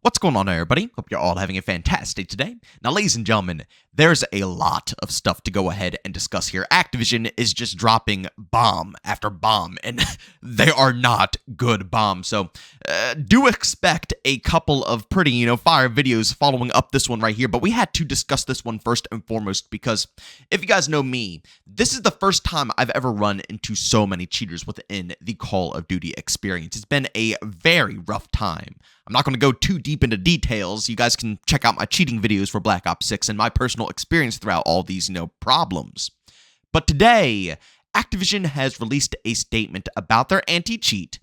What's going on, everybody? Hope you're all having a fantastic day today. Now, ladies and gentlemen, there's a lot of stuff to go ahead and discuss here. Activision is just dropping bomb after bomb, and they are not good bombs. So, do expect a couple of pretty, fire videos following up this one right here. But we had to discuss this one first and foremost because if you guys know me, this is the first time I've ever run into so many cheaters within the Call of Duty experience. It's been a very rough time. I'm not going to go too deep into details. You guys can check out my cheating videos for Black Ops 6 and my personal experience throughout all these, problems. But today, Activision has released a statement about their anti-cheat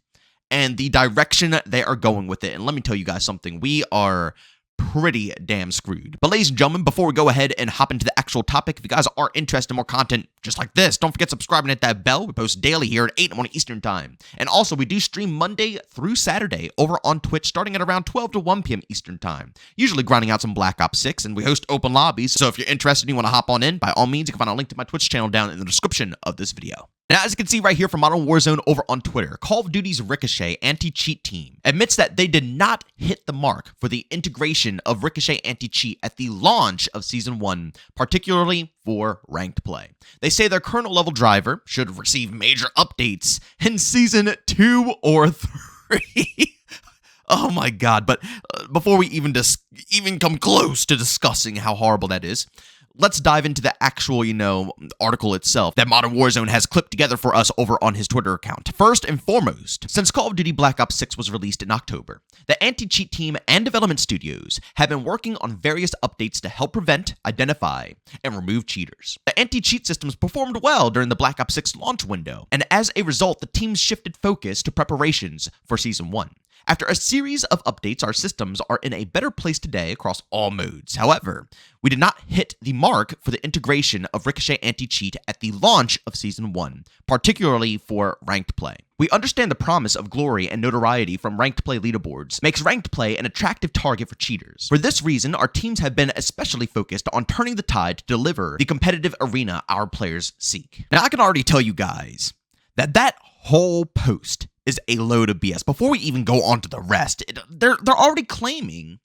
and the direction they are going with it. And let me tell you guys something. We are pretty damn screwed. But ladies and gentlemen, before we go ahead and hop into the actual topic, if you guys are interested in more content just like this, don't forget to subscribe and hit that bell. We post daily here at 8 in the morning Eastern Time. And also, we do stream Monday through Saturday over on Twitch starting at around 12 to 1 p.m. Eastern Time. Usually grinding out some Black Ops 6, and we host open lobbies. So if you're interested and you want to hop on in, by all means, you can find a link to my Twitch channel down in the description of this video. Now, as you can see right here from Modern Warzone over on Twitter, Call of Duty's Ricochet anti-cheat team admits that they did not hit the mark for the integration of Ricochet anti-cheat at the launch of Season 1, particularly for ranked play. They say their kernel-level driver should receive major updates in Season 2 or 3. Oh my god, but before we even come close to discussing how horrible that is, let's dive into the actual, article itself that Modern Warzone has clipped together for us over on his Twitter account. First and foremost, since Call of Duty Black Ops 6 was released in October, the anti-cheat team and development studios have been working on various updates to help prevent, identify, and remove cheaters. The anti-cheat systems performed well during the Black Ops 6 launch window, and as a result, the team shifted focus to preparations for Season 1. After a series of updates, our systems are in a better place today across all modes. However, we did not hit the mark for the integration of Ricochet anti-cheat at the launch of Season 1, particularly for ranked play. We understand the promise of glory and notoriety from ranked play leaderboards makes ranked play an attractive target for cheaters. For this reason, our teams have been especially focused on turning the tide to deliver the competitive arena our players seek. Now, I can already tell you guys that whole post is a load of BS. Before we even go on to the rest, they're already claiming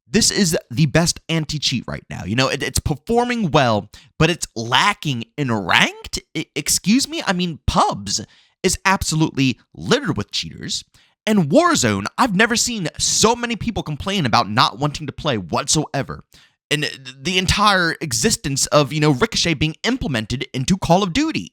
this is the best anti-cheat right now. It's performing well, but it's lacking in ranked. Excuse me? Pubs is absolutely littered with cheaters. And Warzone, I've never seen so many people complain about not wanting to play whatsoever. And the entire existence of, Ricochet being implemented into Call of Duty.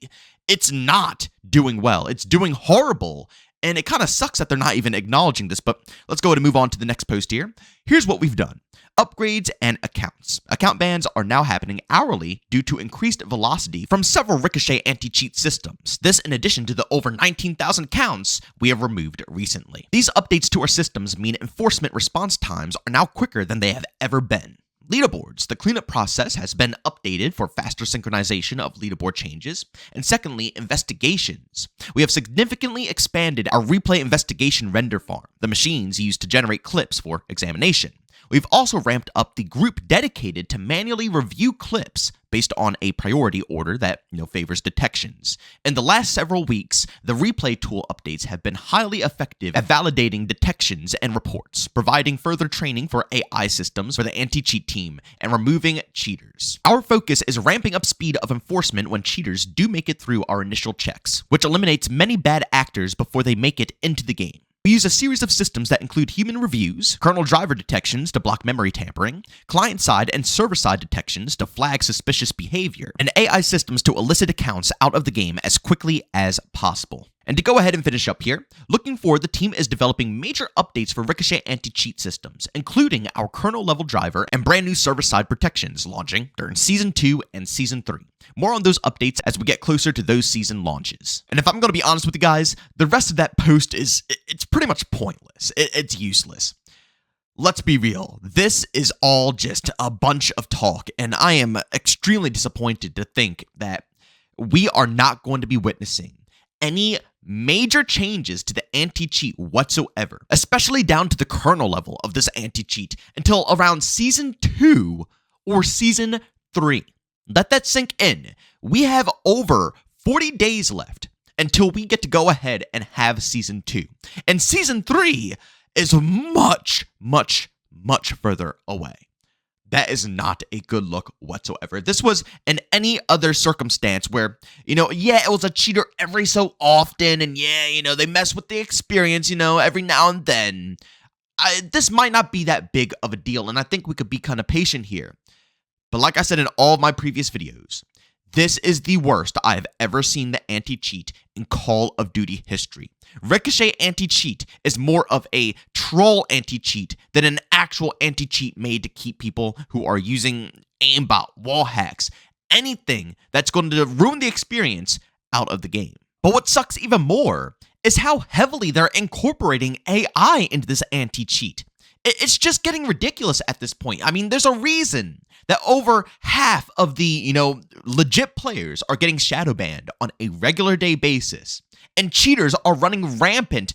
It's not doing well. It's doing horrible. And it kind of sucks that they're not even acknowledging this, but let's go ahead and move on to the next post here. Here's what we've done. Upgrades and accounts. Account bans are now happening hourly due to increased velocity from several Ricochet anti-cheat systems. This in addition to the over 19,000 accounts we have removed recently. These updates to our systems mean enforcement response times are now quicker than they have ever been. Leaderboards. The cleanup process has been updated for faster synchronization of leaderboard changes. And secondly, investigations. We have significantly expanded our replay investigation render farm, the machines used to generate clips for examination. We've also ramped up the group dedicated to manually review clips based on a priority order that, favors detections. In the last several weeks, the replay tool updates have been highly effective at validating detections and reports, providing further training for AI systems for the anti-cheat team, and removing cheaters. Our focus is ramping up speed of enforcement when cheaters do make it through our initial checks, which eliminates many bad actors before they make it into the game. We use a series of systems that include human reviews, kernel driver detections to block memory tampering, client-side and server-side detections to flag suspicious behavior, and AI systems to elicit accounts out of the game as quickly as possible. And to go ahead and finish up here, looking forward, the team is developing major updates for Ricochet anti-cheat systems, including our kernel-level driver and brand new server-side protections launching during Season 2 and Season 3. More on those updates as we get closer to those season launches. And if I'm going to be honest with you guys, the rest of that post it's pretty much pointless. It's useless. Let's be real. This is all just a bunch of talk, and I am extremely disappointed to think that we are not going to be witnessing any major changes to the anti-cheat whatsoever, especially down to the kernel level of this anti-cheat until around Season 2 or Season 3. Let that sink in. We have over 40 days left until we get to go ahead and have Season 2. And Season 3 is much, much, much further away. That is not a good look whatsoever. This was in any other circumstance where, yeah, it was a cheater every so often, and yeah, they mess with the experience, every now and then. This might not be that big of a deal, and I think we could be kind of patient here. But like I said in all of my previous videos, this is the worst I have ever seen the anti-cheat in Call of Duty history. Ricochet anti-cheat is more of a troll anti-cheat than an actual anti-cheat made to keep people who are using aimbot, wall hacks, anything that's going to ruin the experience out of the game. But what sucks even more is how heavily they're incorporating AI into this anti-cheat. It's just getting ridiculous at this point. I mean, there's a reason that over half of the, legit players are getting shadow banned on a regular day basis. And cheaters are running rampant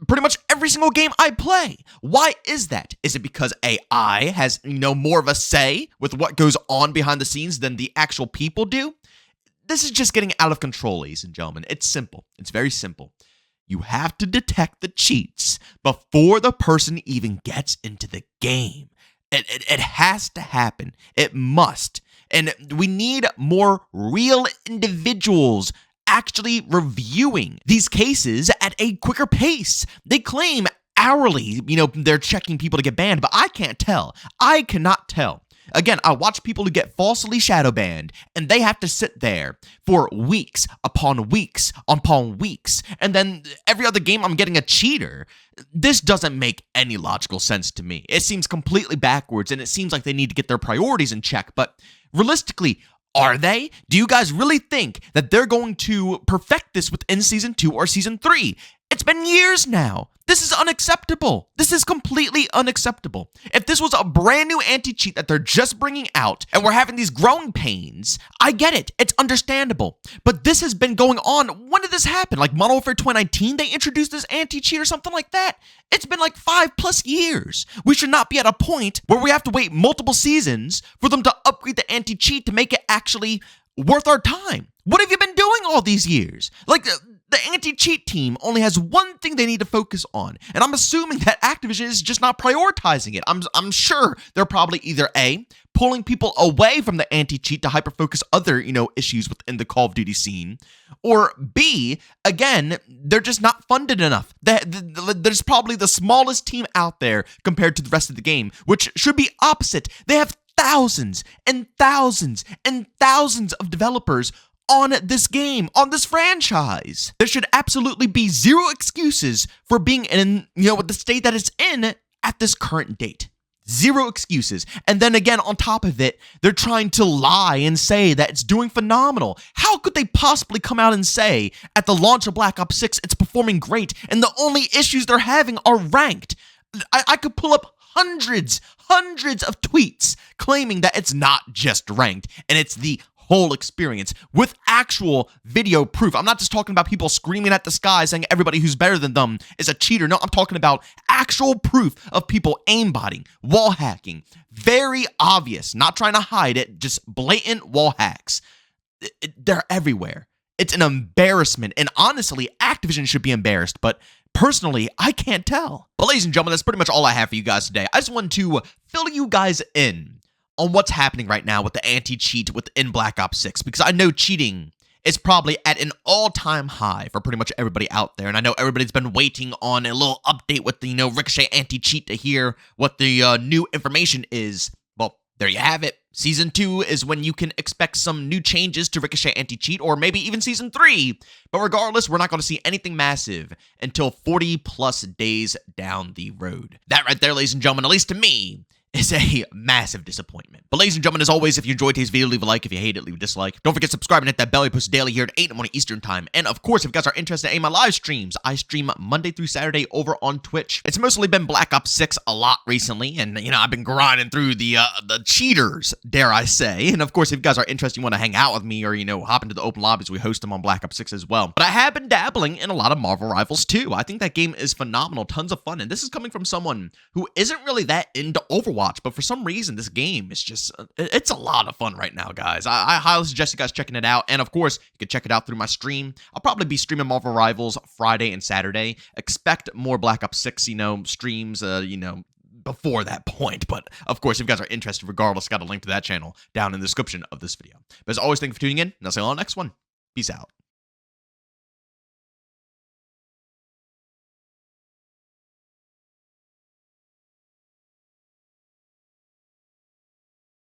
pretty much every single game I play. Why is that? Is it because AI has, more of a say with what goes on behind the scenes than the actual people do? This is just getting out of control, ladies and gentlemen. It's simple. It's very simple. You have to detect the cheats before the person even gets into the game. It has to happen. It must. And we need more real individuals actually reviewing these cases at a quicker pace. They claim hourly, they're checking people to get banned, but I can't tell. I cannot tell. Again, I watch people who get falsely shadow banned, and they have to sit there for weeks upon weeks upon weeks, and then every other game I'm getting a cheater. This doesn't make any logical sense to me. It seems completely backwards, and it seems like they need to get their priorities in check, but realistically, are they? Do you guys really think that they're going to perfect this within Season 2 or Season 3? It's been years now. This is unacceptable. This is completely unacceptable. If this was a brand new anti-cheat that they're just bringing out and we're having these growing pains, I get it. It's understandable. But this has been going on. When did this happen? Like Modern Warfare 2019, they introduced this anti-cheat or something like that? It's been like 5+ years. We should not be at a point where we have to wait multiple seasons for them to upgrade the anti-cheat to make it actually worth our time. What have you been doing all these years? Like, the anti-cheat team only has one thing they need to focus on, and I'm assuming that Activision is just not prioritizing it. I'm sure they're probably either A, pulling people away from the anti-cheat to hyper-focus other, issues within the Call of Duty scene, or B, again, they're just not funded enough. There's probably the smallest team out there compared to the rest of the game, which should be opposite. They have thousands and thousands and thousands of developers on this game, on this franchise. There should absolutely be zero excuses for being in, the state that it's in at this current date. Zero excuses. And then again, on top of it, they're trying to lie and say that it's doing phenomenal. How could they possibly come out and say at the launch of Black Ops 6 it's performing great and the only issues they're having are ranked? I could pull up hundreds of tweets claiming that it's not just ranked and it's the whole experience with actual video proof. I'm not just talking about people screaming at the sky saying everybody who's better than them is a cheater. No, I'm talking about actual proof of people aimbotting, wall hacking. Very obvious, not trying to hide it, just blatant wall hacks. They're everywhere. It's an embarrassment, and honestly, Activision should be embarrassed, but personally, I can't tell. But ladies and gentlemen, that's pretty much all I have for you guys today. I just wanted to fill you guys in on what's happening right now with the anti-cheat within Black Ops 6, because I know cheating is probably at an all-time high for pretty much everybody out there, and I know everybody's been waiting on a little update with the, Ricochet anti-cheat to hear what the new information is. Well, there you have it. Season 2 is when you can expect some new changes to Ricochet anti-cheat, or maybe even Season 3. But regardless, we're not going to see anything massive until 40+ days down the road. That right there, ladies and gentlemen, at least to me, is a massive disappointment. But ladies and gentlemen, as always, if you enjoyed today's video, leave a like. If you hate it, leave a dislike. Don't forget to subscribe and hit that bell. I post daily here at 8 in the morning Eastern time. And of course, if you guys are interested in my live streams, I stream Monday through Saturday over on Twitch. It's mostly been Black Ops 6 a lot recently, and I've been grinding through the cheaters, dare I say. And of course, if you guys are interested, you want to hang out with me, or hop into the open lobbies, we host them on Black Ops 6 as well. But I have been dabbling in a lot of Marvel Rivals too. I think that game is phenomenal, tons of fun, and this is coming from someone who isn't really that into Overwatch, but for some reason, this game is just, it's a lot of fun right now, guys. I highly suggest you guys checking it out. And of course, you can check it out through my stream. I'll probably be streaming Marvel Rivals Friday and Saturday. Expect more Black Ops 6, streams, before that point. But of course, if you guys are interested, regardless, got a link to that channel down in the description of this video. But as always, thank you for tuning in, and I'll see you all next one. Peace out.